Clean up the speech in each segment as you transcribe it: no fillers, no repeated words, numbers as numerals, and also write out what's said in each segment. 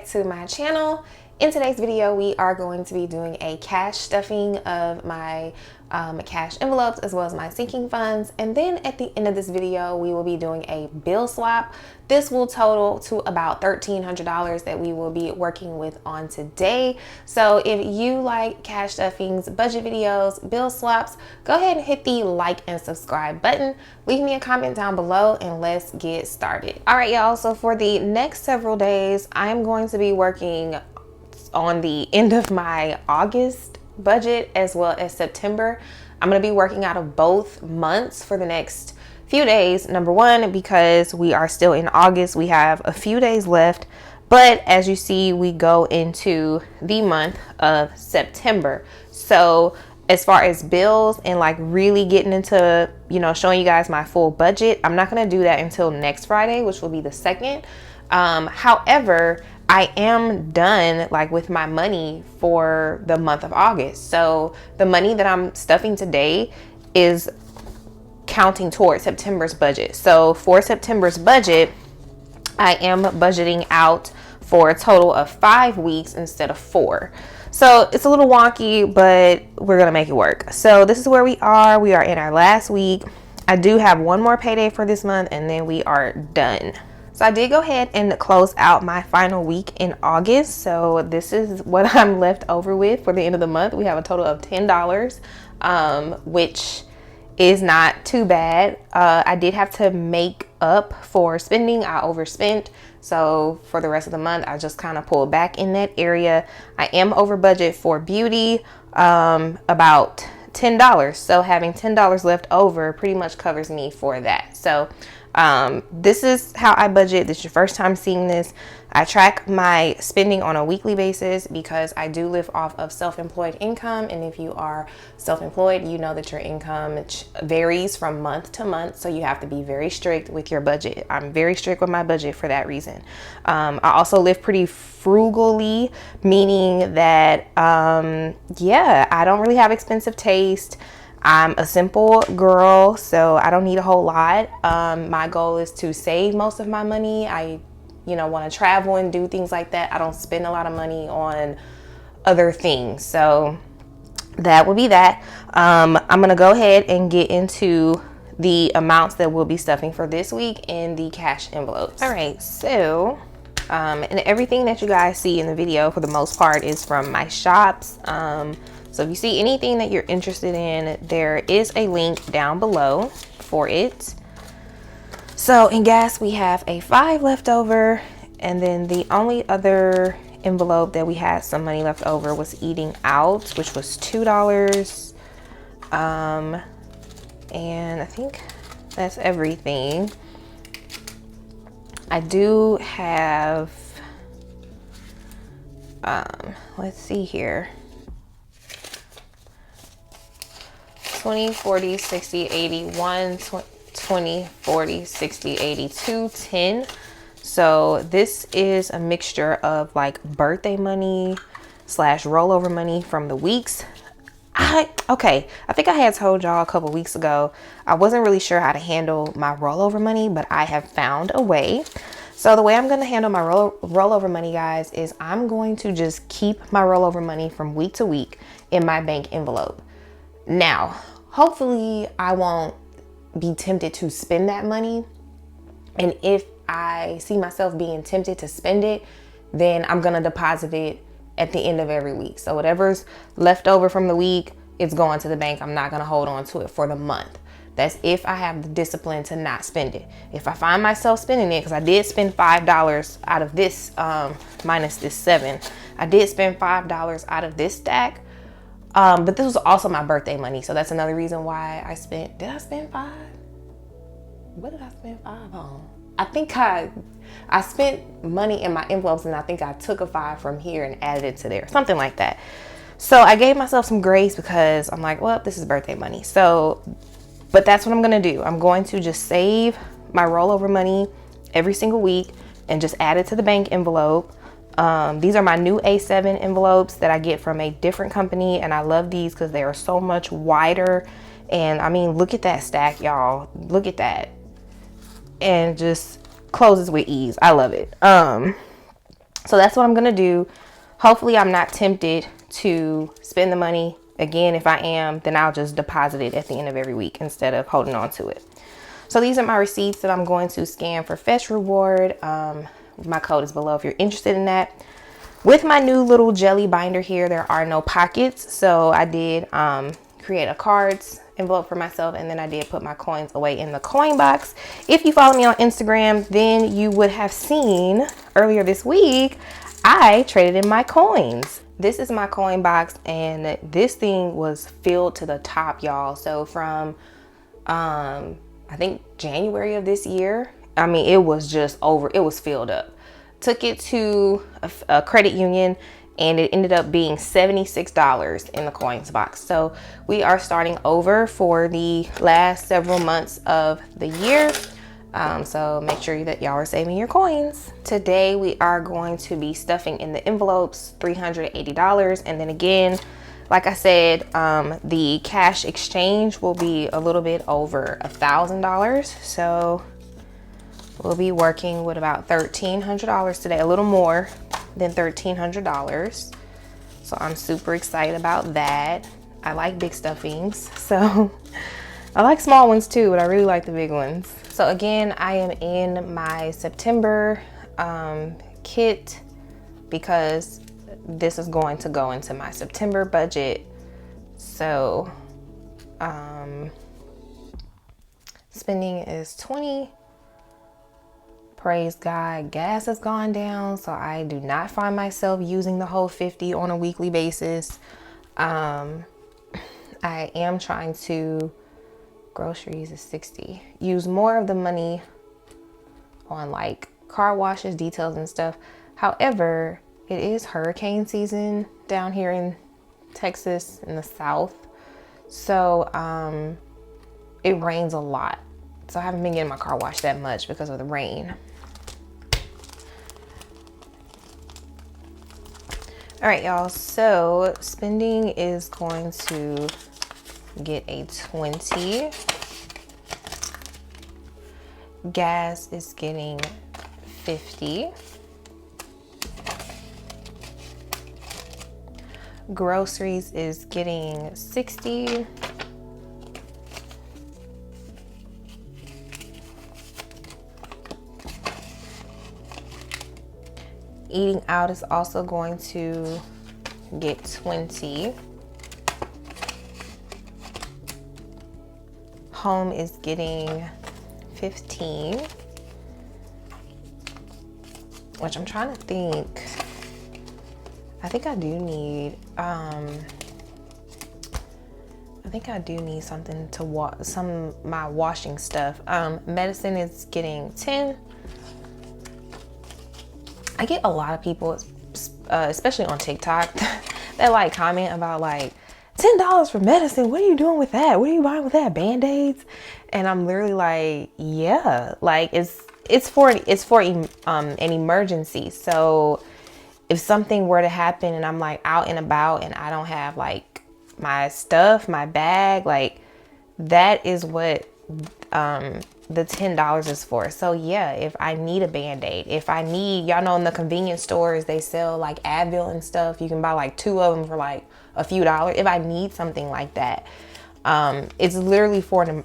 back to my channel. In today's video, we are going to be doing a cash stuffing of my cash envelopes as well as my sinking funds. And then at the end of this video, we will be doing a bill swap. This will total to about $1,300 that we will be working with on today. So if you like cash stuffings, budget videos, bill swaps, go ahead and hit the like and subscribe button. Leave me a comment down below and let's get started. All right, y'all. So for the next several days, I'm going to be working on the end of my August budget as well as September. I'm going to be working out of both months for the next few days. Number one, because we are still in August, we have a few days left, but as you see, we go into the month of September. So as far as bills and like really getting into, showing you guys my full budget, I'm not going to do that until next Friday, which will be the 2nd. However, I am done like with my money for the month of August. So the money that I'm stuffing today is counting towards September's budget. So for September's budget, I am budgeting out for a total of 5 weeks instead of 4. So it's a little wonky, but we're gonna make it work. So this is where we are. We are in our last week. I do have one more payday for this month and then we are done. So I did go ahead and close out my final week in August. So this is what I'm left over with for the end of the month. We have a total of $10, which is not too bad. I did have to make up for spending. I overspent. So for the rest of the month, I just kind of pulled back in that area. I am over budget for beauty, about $10. So having $10 left over pretty much covers me for that. So this is how I budget. This is your first time seeing this. I track my spending on a weekly basis because I do live off of self-employed income. And if you are self-employed, you know that your income varies from month to month. So you have to be very strict with your budget. I'm very strict with my budget for that reason. I also live pretty frugally, meaning that, I don't really have expensive taste. I'm a simple girl, so I don't need a whole lot. My goal is to save most of my money. I, want to travel and do things like that. I don't spend a lot of money on other things. So that would be that. I'm going to go ahead and get into the amounts that we'll be stuffing for this week in the cash envelopes. All right, so and everything that you guys see in the video for the most part is from my shops. So if you see anything that you're interested in, there is a link down below for it. So in gas, we have a 5 left over. And then the only other envelope that we had some money left over was eating out, which was $2. And I think that's everything. I do have, let's see here. 20, 40, 60, 81, 20, 40, 60, 82, 10. So this is a mixture of like birthday money / rollover money from the weeks. I think I had told y'all a couple weeks ago, I wasn't really sure how to handle my rollover money, but I have found a way. So the way I'm going to handle my rollover money, guys, is I'm going to just keep my rollover money from week to week in my bank envelope. Now, hopefully I won't be tempted to spend that money. And if I see myself being tempted to spend it, then I'm going to deposit it at the end of every week. So whatever's left over from the week, it's going to the bank. I'm not going to hold on to it for the month. That's if I have the discipline to not spend it. If I find myself spending it, because I did spend $5 out of this, minus this 7, I did spend $5 out of this stack. But this was also my birthday money. So that's another reason why I spent, did I spend 5? What did I spend 5 on? I think I spent money in my envelopes and I think I took a 5 from here and added it to there, something like that. So I gave myself some grace because I'm like, well, this is birthday money. So, but that's what I'm going to do. I'm going to just save my rollover money every single week and just add it to the bank envelope. These are my new A7 envelopes that I get from a different company, and I love these because they are so much wider. And I mean, look at that stack, y'all. Look at that. And just closes with ease. I love it. So that's what I'm gonna do. Hopefully I'm not tempted to spend the money. Again, if I am, then I'll just deposit it at the end of every week instead of holding on to it. So these are my receipts that I'm going to scan for Fetch Reward. My code is below if you're interested in that. With my new little jelly binder here, there are no pockets. So I did create a cards envelope for myself, and then I did put my coins away in the coin box. If you follow me on Instagram, then you would have seen earlier this week, I traded in my coins. This is my coin box, and this thing was filled to the top, y'all. So from, I think January of this year, I mean, it was just over, it was filled up. Took it to a credit union, and it ended up being $76 in the coins box. So we are starting over for the last several months of the year. So make sure that y'all are saving your coins. Today we are going to be stuffing in the envelopes $380. And then again, like I said, the cash exchange will be a little bit over $1,000. So we'll be working with about $1,300 today, a little more than $1,300. So I'm super excited about that. I like big stuffings, so I like small ones too, but I really like the big ones. So again, I am in my September kit because this is going to go into my September budget. So spending is $20. Praise God, gas has gone down, so I do not find myself using the whole 50 on a weekly basis. I am trying to, groceries is 60, use more of the money on like car washes, details and stuff. However, it is hurricane season down here in Texas in the South. So it rains a lot. So I haven't been getting my car washed that much because of the rain. All right, y'all, so spending is going to get a 20. Gas is getting 50. Groceries is getting 60. Eating out is also going to get 20. Home is getting 15. Which I'm trying to think. I think I do need something to my washing stuff. Medicine is getting 10. I get a lot of people, especially on TikTok, that like comment about like $10 for medicine. What are you doing with that? What are you buying with that? Band-Aids? And I'm literally like, yeah, like it's for an emergency. So if something were to happen and I'm like out and about and I don't have like my stuff, my bag, like that is what the $10 is for. So yeah, if I need a Band-Aid, if I need, y'all know in the convenience stores they sell like Advil and stuff, you can buy like 2 of them for like a few dollars. If I need something like that, it's literally for an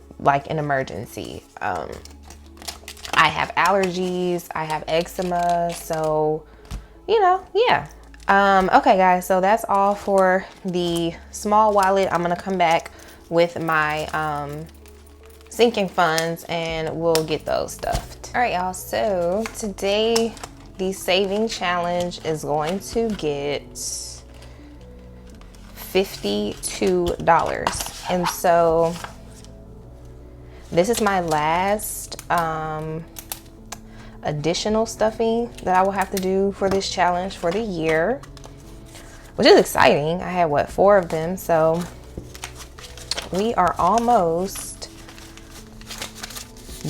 emergency. I have allergies, I have eczema, so you know, yeah. Okay guys, so that's all for the small wallet. I'm gonna come back with my sinking funds and we'll get those stuffed. All right, y'all, so today the saving challenge is going to get $52. And so this is my last additional stuffing that I will have to do for this challenge for the year, which is exciting. I had what, 4 of them, so we are almost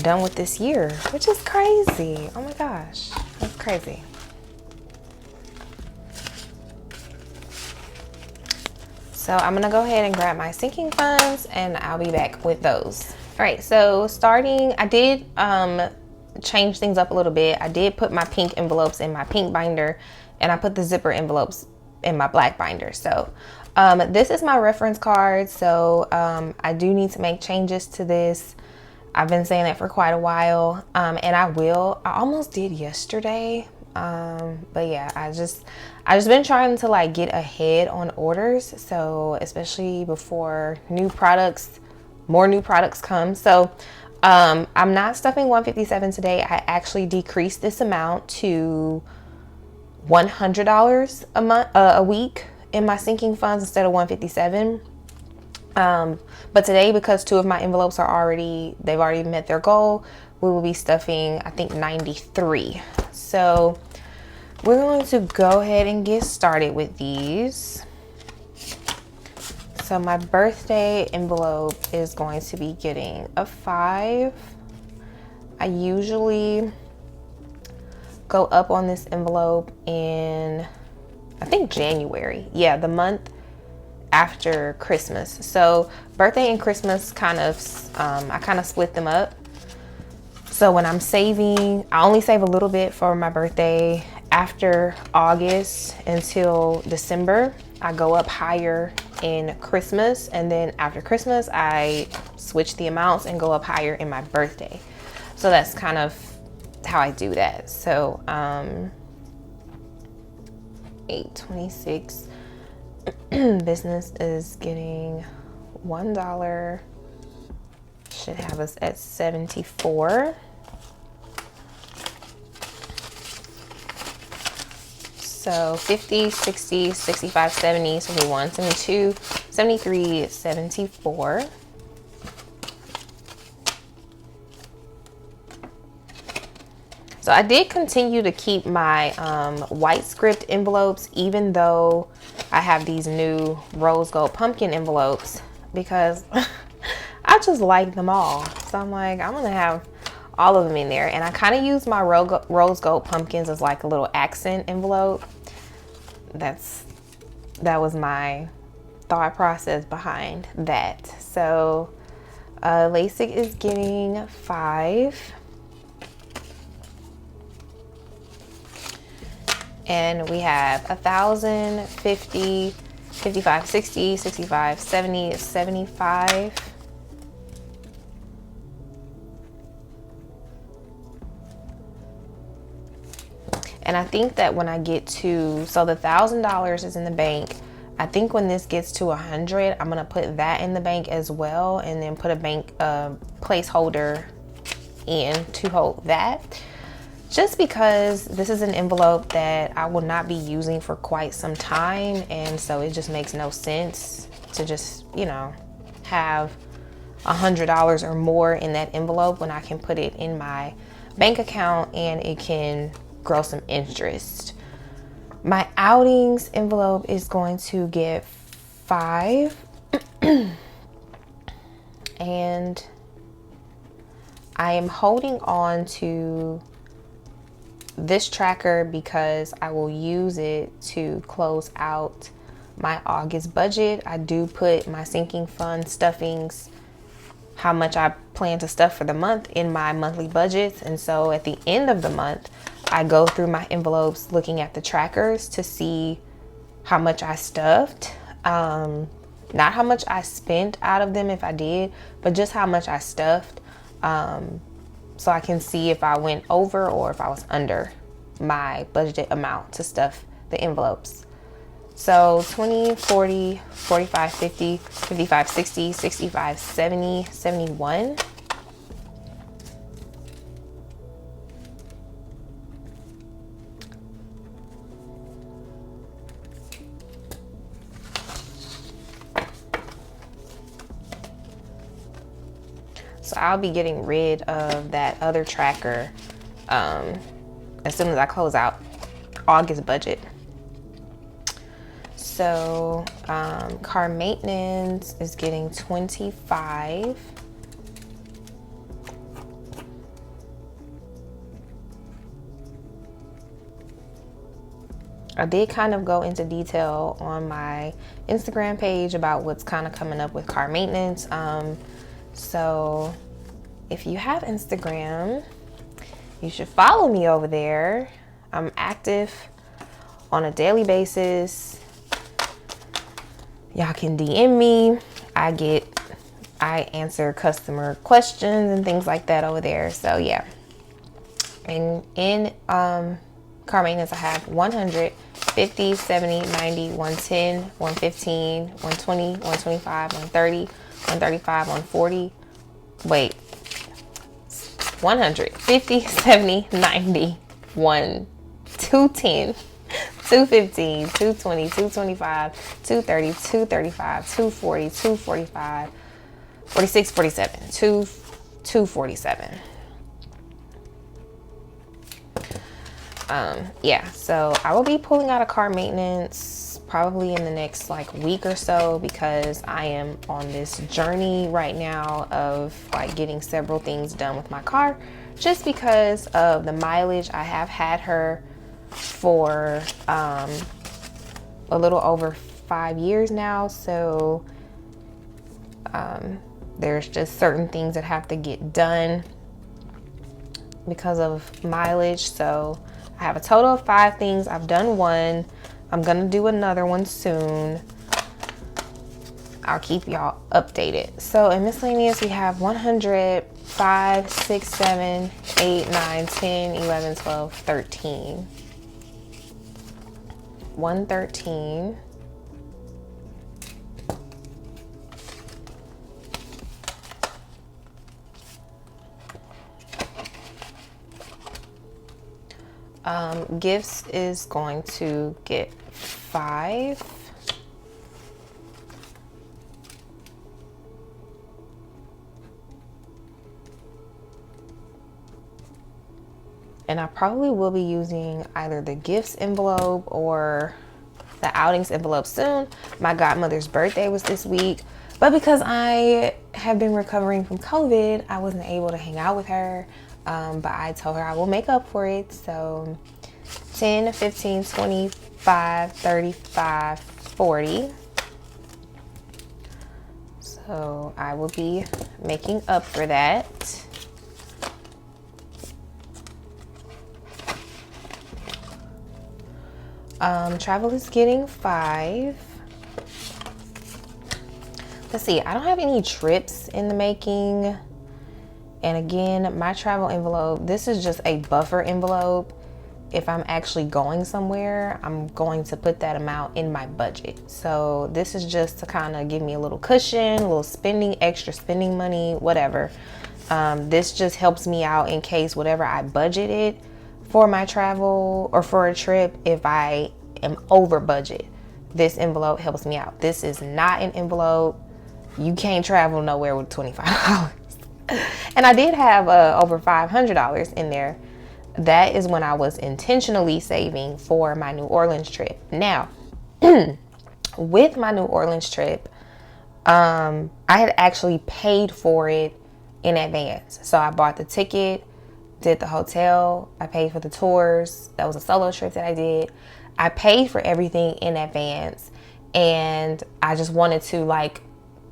done with this year, which is crazy. Oh my gosh, that's crazy. So I'm gonna go ahead and grab my sinking funds and I'll be back with those. All right, so starting, I did change things up a little bit. I did put my pink envelopes in my pink binder, and I put the zipper envelopes in my black binder. So this is my reference card. So I do need to make changes to this. I've been saying that for quite a while, and I almost did yesterday, but yeah, I just been trying to like get ahead on orders, so especially before more new products come. So I'm not stuffing 157 today. I actually decreased this amount to $100 a week in my sinking funds instead of 157. But today, because 2 of my envelopes they've already met their goal, we will be stuffing, I think, 93. So we're going to go ahead and get started with these. So my birthday envelope is going to be getting a 5. I usually go up on this envelope in, I think, January. Yeah, the month after Christmas. So birthday and Christmas I kind of split them up. So when I'm saving, I only save a little bit for my birthday. After August until December, I go up higher in Christmas, and then after Christmas I switch the amounts and go up higher in my birthday. So that's kind of how I do that. So 826 business is getting $1, should have us at 74. So 50, 60, 65, 70, 71, 72, 73, 74. So I did continue to keep my white script envelopes, even though I have these new rose gold pumpkin envelopes, because I just like them all. So I'm like, I'm gonna have all of them in there. And I kind of use my rose gold pumpkins as like a little accent envelope. That was my thought process behind that. So LASIK is getting 5. And we have 1,000, 50, 55, 60, 65, 70, 75. And I think that when I get to, so the $1,000 is in the bank. I think when this gets to 100, I'm gonna put that in the bank as well, and then put a bank placeholder in to hold that. Just because this is an envelope that I will not be using for quite some time, and so it just makes no sense to just, you know, have $100 or more in that envelope when I can put it in my bank account and it can grow some interest. My outings envelope is going to get 5. And I am holding on to this tracker because I will use it to close out my August budget. I do put my sinking fund stuffings, how much I plan to stuff for the month, in my monthly budgets. And so at the end of the month, I go through my envelopes looking at the trackers to see how much I stuffed. Not how much I spent out of them if I did, but just how much I stuffed. So I can see if I went over or if I was under my budgeted amount to stuff the envelopes. So 20, 40, 45, 50, 55, 60, 65, 70, 71. So I'll be getting rid of that other tracker as soon as I close out August budget. So car maintenance is getting 25. I did kind of go into detail on my Instagram page about what's kind of coming up with car maintenance. So if you have Instagram, you should follow me over there. I'm active on a daily basis. Y'all can DM me. I answer customer questions and things like that over there. So yeah. And in car maintenance, I have 100, 50, 70, 90, 110, 115, 120, 125, 130, 135, 140. Wait. 100, 50, 70, 90, 1, 210, 215, 220, 225, 230, 235, 240, 245, 46, 47, 247. Yeah, so I will be pulling out of car maintenance probably in the next like week or so, because I am on this journey right now of like getting several things done with my car, just because of the mileage. I have had her for a little over 5 years now, so there's just certain things that have to get done because of mileage. So I have a total of 5 things. I've done 1. I'm gonna do another one soon. I'll keep y'all updated. So in miscellaneous, we have 100, 5, 6, 7, 8, 9, 10, 11, 12, 13. 113. Gifts is going to get 5. And I probably will be using either the gifts envelope or the outings envelope soon. My godmother's birthday was this week, but because I have been recovering from COVID, I wasn't able to hang out with her. But I told her I will make up for it. So 10, 15, 25, 35, 40. So I will be making up for that. Travel is getting 5. Let's see, I don't have any trips in the making. And again, my travel envelope, this is just a buffer envelope. If I'm actually going somewhere, I'm going to put that amount in my budget. So this is just to kind of give me a little cushion, a little spending, extra spending money, whatever. This just helps me out in case whatever I budgeted for my travel or for a trip, if I am over budget, this envelope helps me out. This is not an envelope. You can't travel nowhere with $25. And I did have over $500 in there. That is when I was intentionally saving for my New Orleans trip. Now, with my New Orleans trip, I had actually paid for it in advance. So I bought the ticket, did the hotel, I paid for the tours. That was a solo trip that I did. I paid for everything in advance, and I just wanted to like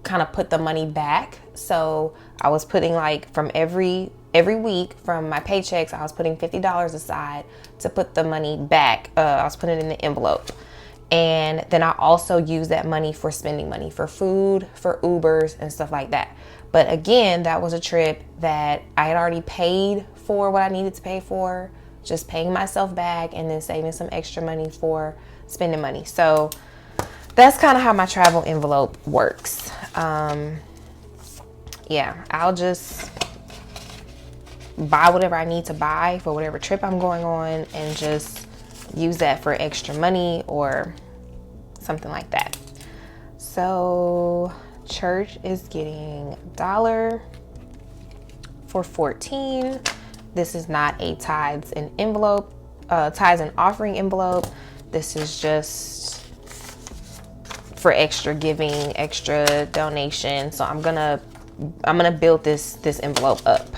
kind of put the money back. So I was putting like from every week from my paychecks, I was putting $50 aside to put the money back. I was putting it in the envelope. And then I also use that money for spending money for food, for Ubers and stuff like that. But again, that was a trip that I had already paid for what I needed to pay for, just paying myself back and then saving some extra money for spending money. So that's kind of how my travel envelope works. Yeah, I'll just buy whatever I need to buy for whatever trip I'm going on and just use that for extra money or something like that. So church is getting $1 for 14. This is not a tithes and offering envelope. This is just for extra giving, extra donation. So I'm gonna build this envelope up.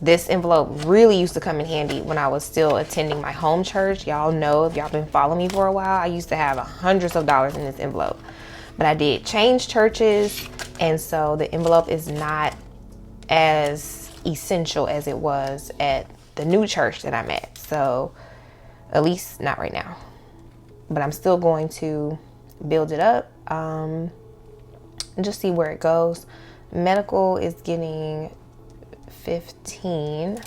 This envelope really used to come in handy when I was still attending my home church. Y'all know, if y'all been following me for a while, I used to have hundreds of dollars in this envelope. But I did change churches, and so the envelope is not as essential as it was at the new church that I'm at. So at least not right now, but I'm still going to build it up and just see where it goes. Medical is getting 15.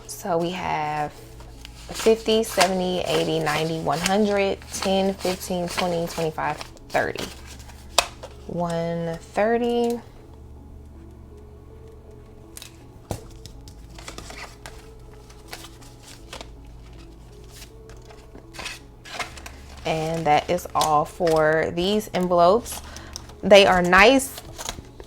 So we have 50, 70, 80, 90, 100, 10, 15, 20, 25, 30. 130. And that is all for these envelopes. They are nice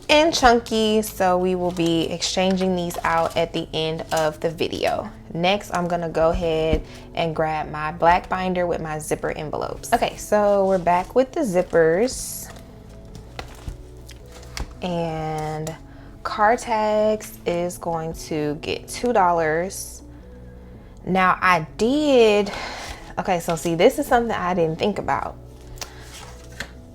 and chunky, so we will be exchanging these out at the end of the video. Next, I'm gonna go ahead and grab my black binder with my zipper envelopes. Okay, so we're back with the zippers. And car tags is going to get $2. Now I did, okay, so see, this is something I didn't think about.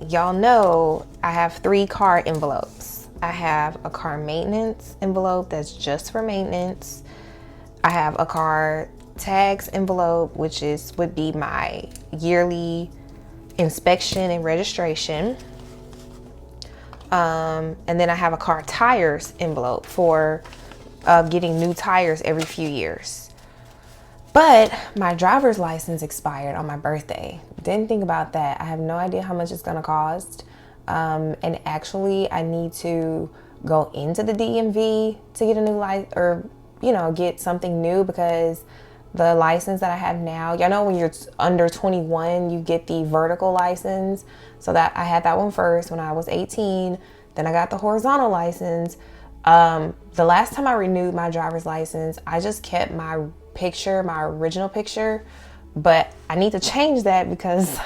Y'all know I have 3 car envelopes. I have a car maintenance envelope that's just for maintenance. I have a car tags envelope, which would be my yearly inspection and registration. And then I have a car tires envelope for getting new tires every few years. But my driver's license expired on my birthday. Didn't think about that. I have no idea how much it's gonna cost. And actually I need to go into the DMV to get a new license, or, you know, get something new, because the license that I have now, y'all know when you're under 21, you get the vertical license. So that I had that one first when I was 18. Then I got the horizontal license. The last time I renewed my driver's license, I just kept my picture, my original picture, but I need to change that because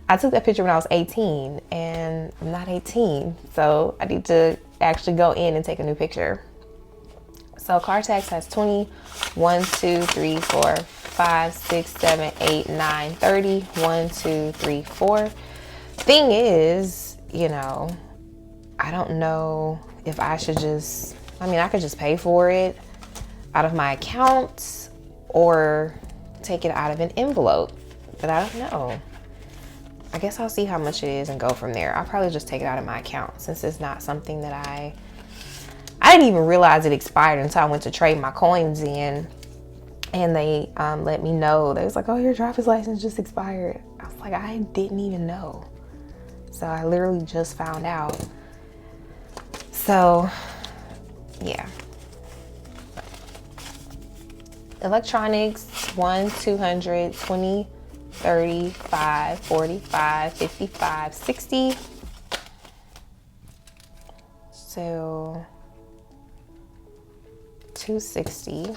I took that picture when I was 18 and I'm not 18. So I need to actually go in and take a new picture. So car tax has 20, 1, 2, 3, 4, 5, 6, 7, 8, 9, 30, 1, 2, 3, 4. Thing is, you know, I don't know if I should just, I mean, I could just pay for it out of my account or take it out of an envelope, but I don't know. I guess I'll see how much it is and go from there. I'll probably just take it out of my account, since it's not something that I didn't even realize it expired until I went to trade my coins in, and they let me know. They was like, oh, your driver's license just expired. I was like, I didn't even know. So I literally just found out. So yeah. Electronics, 1, 200, 20, 35, 45, 55, 60. So 260.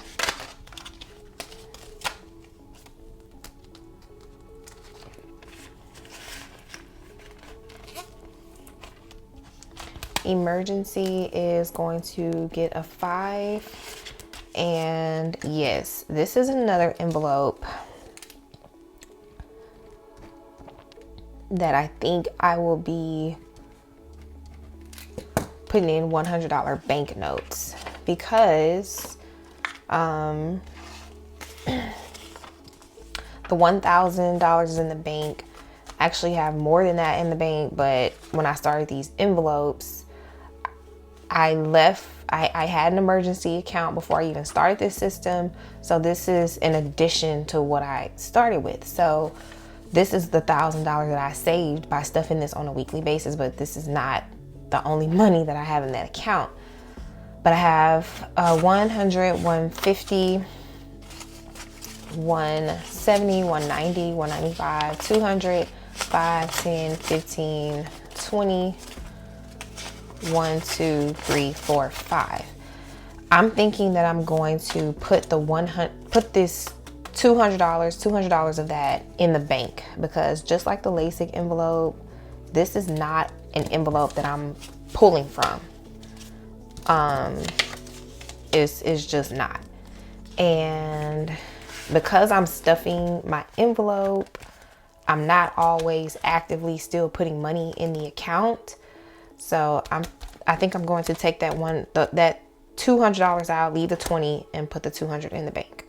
Emergency is going to get a 5. And yes, this is another envelope that I think I will be putting in $100 banknotes, because the $1,000 is in the bank. I actually have more than that in the bank, but when I started these envelopes, I had an emergency account before I even started this system. So this is in addition to what I started with. So this is the $1,000 that I saved by stuffing this on a weekly basis, but this is not the only money that I have in that account. But I have 100, 150, 170, 190, 195, 200, 5, 10, 15, 20, 1, 2, 3, 4, 5. I'm thinking that I'm going to put this $200 of that in the bank, because just like the LASIK envelope, this is not an envelope that I'm pulling from. It's just not. And because I'm stuffing my envelope, I'm not always actively still putting money in the account. So I think I'm going to take that that $200 out, leave the 20 and put the 200 in the bank.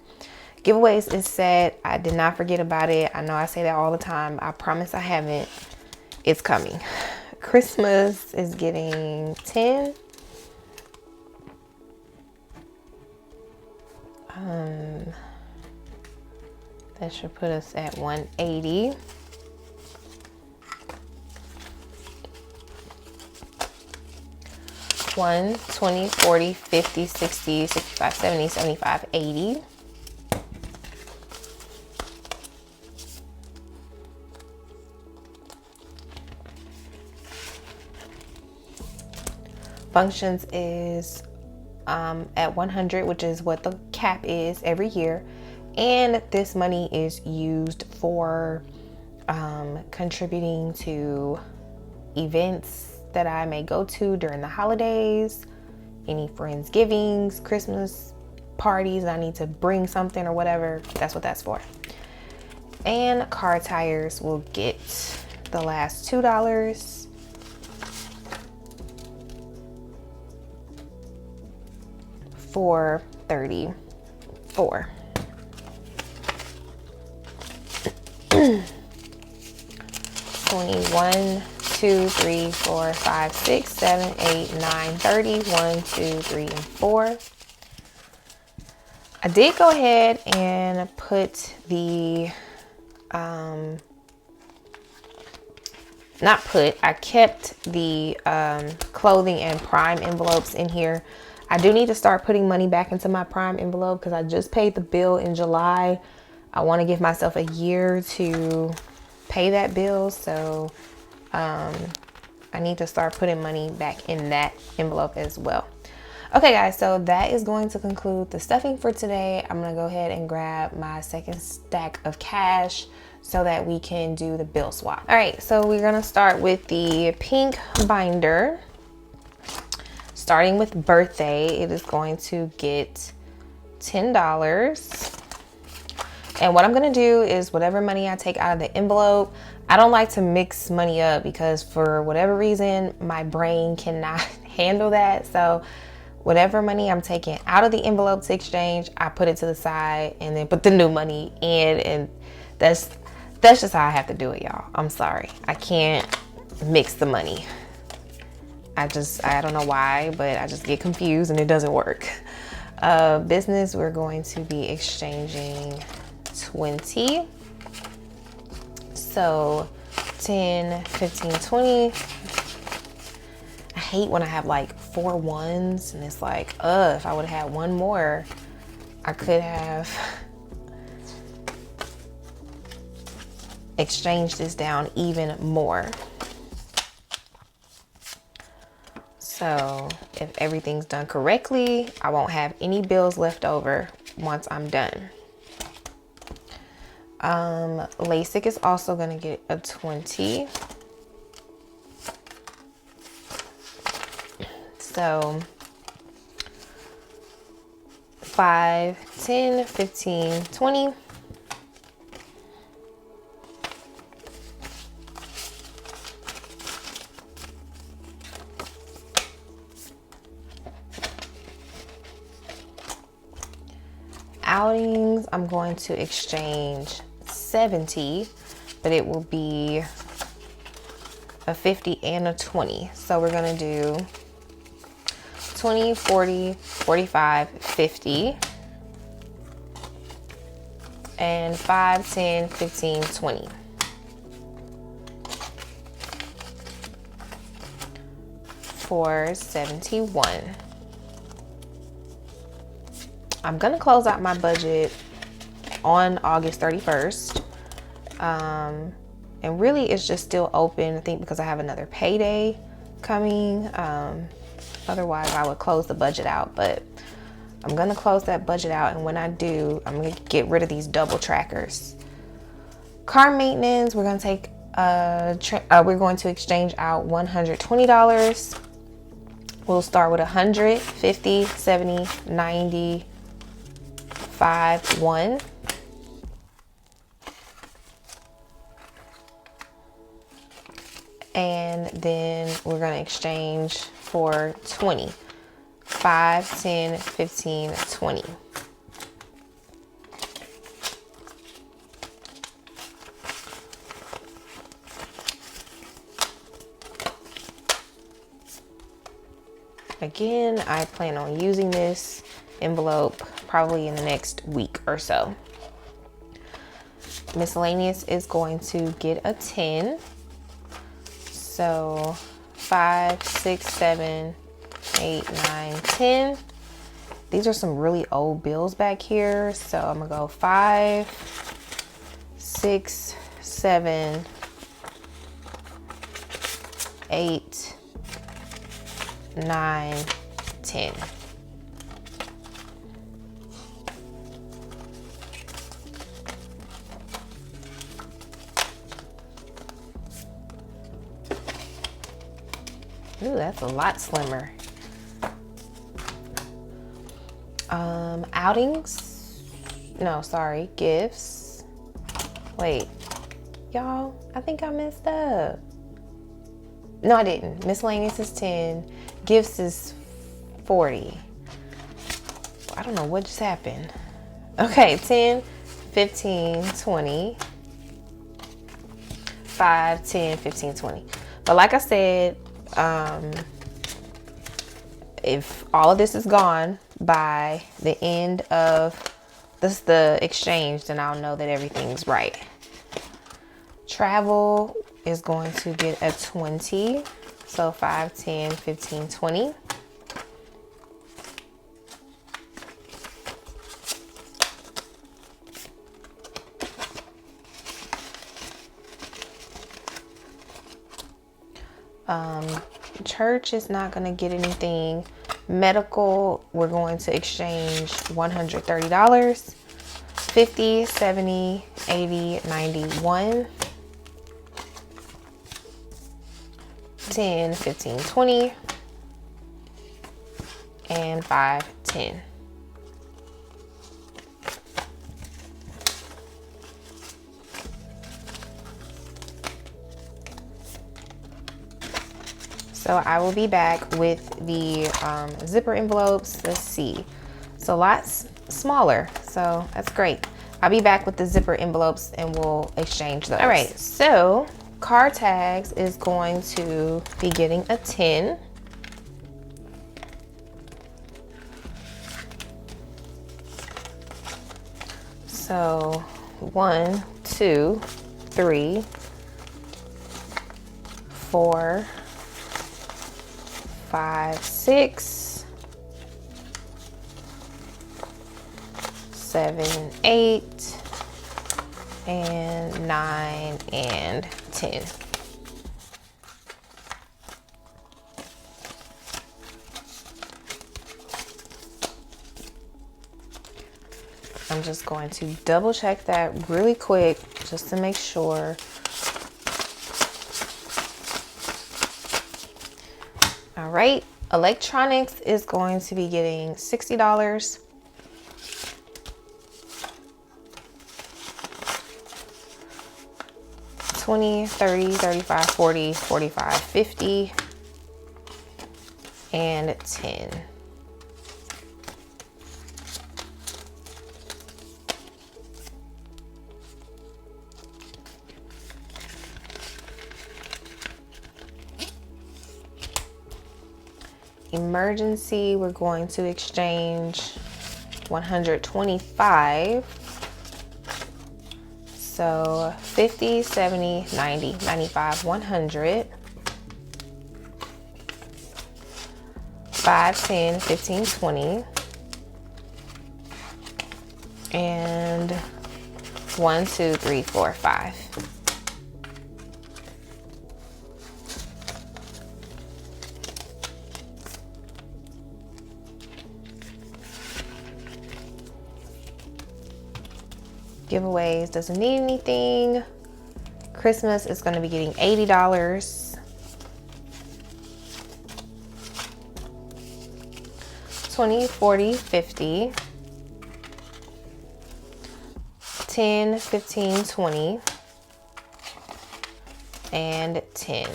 Giveaways is set. I did not forget about it. I know I say that all the time. I promise I haven't. It's coming. Christmas is getting 10. That should put us at 180. One, 20, 40, 50, 60, 65, 70, 75, 80. Functions is at 100, which is what the cap is every year. And this money is used for contributing to events that I may go to during the holidays, any Friendsgivings, Christmas parties, I need to bring something or whatever. That's what that's for. And car tires will get the last $2 for 34. 21, 2, 3, 4, 5, 6, 7, 8, 9, 30. 1, 2, 3, and 4. I did go ahead and put the I kept the clothing and Prime envelopes in here. I do need to start putting money back into my Prime envelope because I just paid the bill in July. I want to give myself a year to pay that bill. So I need to start putting money back in that envelope as well. Okay guys, so that is going to conclude the stuffing for today. I'm gonna go ahead and grab my second stack of cash so that we can do the bill swap. All right, so we're gonna start with the pink binder. Starting with birthday, it is going to get $10. And what I'm gonna do is whatever money I take out of the envelope, I don't like to mix money up because for whatever reason, my brain cannot handle that. So whatever money I'm taking out of the envelope to exchange, I put it to the side and then put the new money in, and that's just how I have to do it, y'all. I'm sorry. I can't mix the money. I don't know why, but I just get confused and it doesn't work. Business, we're going to be exchanging 20. So 10, 15, 20. I hate when I have like 4 ones and it's like, if I would have had one more, I could have exchanged this down even more. So if everything's done correctly, I won't have any bills left over once I'm done. LASIK is also gonna get a 20. So 5, 10, 15, 20. Outings, I'm going to exchange 70, but it will be a 50 and a 20. So we're gonna do 20, 40, 45, 50, and 5, 10, 15, 20. For 71. I'm gonna close out my budget on August 31st. And really it's just still open, I think, because I have another payday coming. Otherwise I would close the budget out, but I'm gonna close that budget out, and when I do, I'm gonna get rid of these double trackers. Car maintenance, we're gonna take we're going to exchange out $120. We'll start with 100, 50, 70, 90, 5, 1. then we're gonna exchange for 20. 5, 10, 15, 20. Again, I plan on using this envelope probably in the next week or so. Miscellaneous is going to get a 10. So 5, 6, 7, 8, 9, 10. These are some really old bills back here. So I'm gonna go 5, 6, 7, 8, 9, 10. Ooh, that's a lot slimmer. Outings. No, sorry, gifts. Wait, y'all, I think I messed up. No, I didn't. Miscellaneous is 10. Gifts is 40. I don't know what just happened. Okay, 10, 15, 20. 5, 10, 15, 20. But like I said, if all of this is gone by the end of the exchange, then I'll know that everything's right. Travel is going to get a 20. So 5, 10, 15, 20. Church is not going to get anything. Medical, we're going to exchange $130. 50, 70, 80, 91. 10, 15, 20. And 5, 10. So I will be back with the zipper envelopes. Let's see. So lots smaller, so that's great. I'll be back with the zipper envelopes and we'll exchange those. All right, so car tags is going to be getting a 10. So 1, 2, 3, 4, 5, 6, 7, 8, and 9, and 10. I'm just going to double check that really quick just to make sure. All right, electronics is going to be getting $60. $20, $30, $35, $40, $45, $50, and $10. Emergency, we're going to exchange 125. So 50, 70, 90, 95, 100. 5, 10, 15, 20. And 1, 2, 3, 4, 5. Giveaways doesn't need anything. Christmas is going to be getting $80. 20, 40, 50. 10, 15, 20. And 10.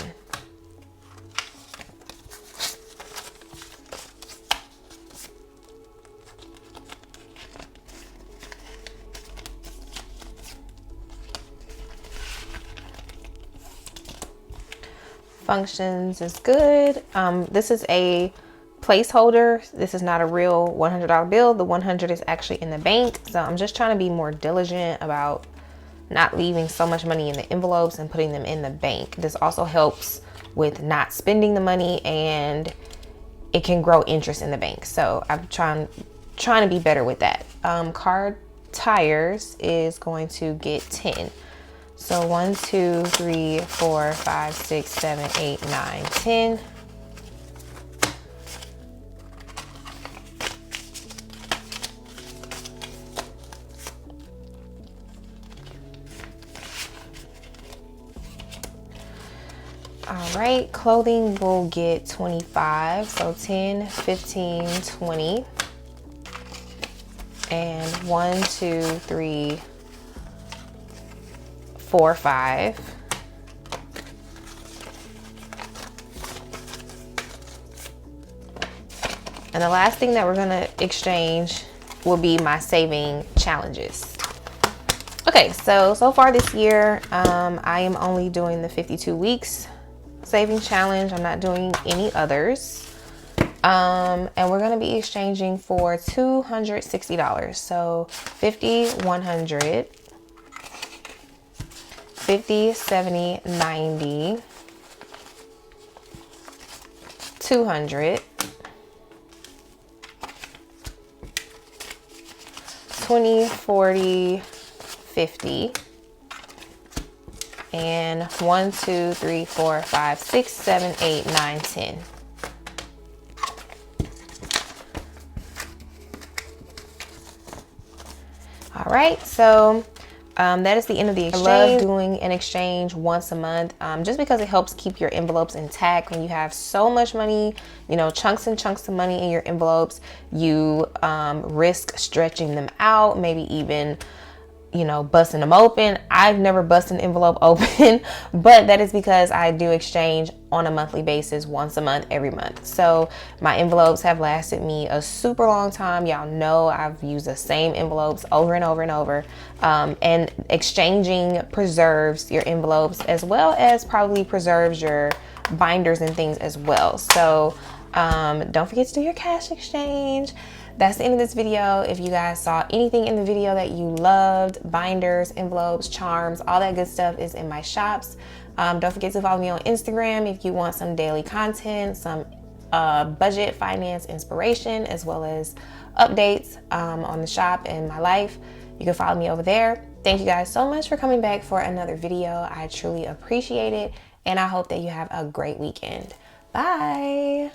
functions is good. This is a placeholder. This is not a real $100 bill. The 100 is actually in the bank. So I'm just trying to be more diligent about not leaving so much money in the envelopes and putting them in the bank. This also helps with not spending the money, and it can grow interest in the bank. So I'm trying to be better with that. Car tires is going to get 10. So 1, 2, 3, 4, 5, 6, 7, 8, 9, 10. All right, clothing will get 25, so 10, 15, 20, and 1, 2, 3, 4, 5. And the last thing that we're gonna exchange will be my saving challenges. Okay, so far this year, I am only doing the 52 weeks saving challenge. I'm not doing any others. And we're gonna be exchanging for $260. So 50, 100, 50, 70, 90, 200, 20, 40, 50, and 1, 2, 3, 4, 5, 6, 7, 8, 9, 10. All right, so that is the end of the exchange. I love doing an exchange once a month, just because it helps keep your envelopes intact. When you have so much money, you know, chunks and chunks of money in your envelopes, you risk stretching them out, maybe even, you know, busting them open. I've never busted an envelope open, but that is because I do exchange on a monthly basis, once a month, every month. So my envelopes have lasted me a super long time. Y'all know I've used the same envelopes over and over and over. And exchanging preserves your envelopes, as well as probably preserves your binders and things as well. So don't forget to do your cash exchange. That's the end of this video. If you guys saw anything in the video that you loved, binders, envelopes, charms, all that good stuff is in my shops. Don't forget to follow me on Instagram if you want some daily content, some budget finance inspiration, as well as updates on the shop and my life. You can follow me over there. Thank you guys so much for coming back for another video. I truly appreciate it, and I hope that you have a great weekend. Bye.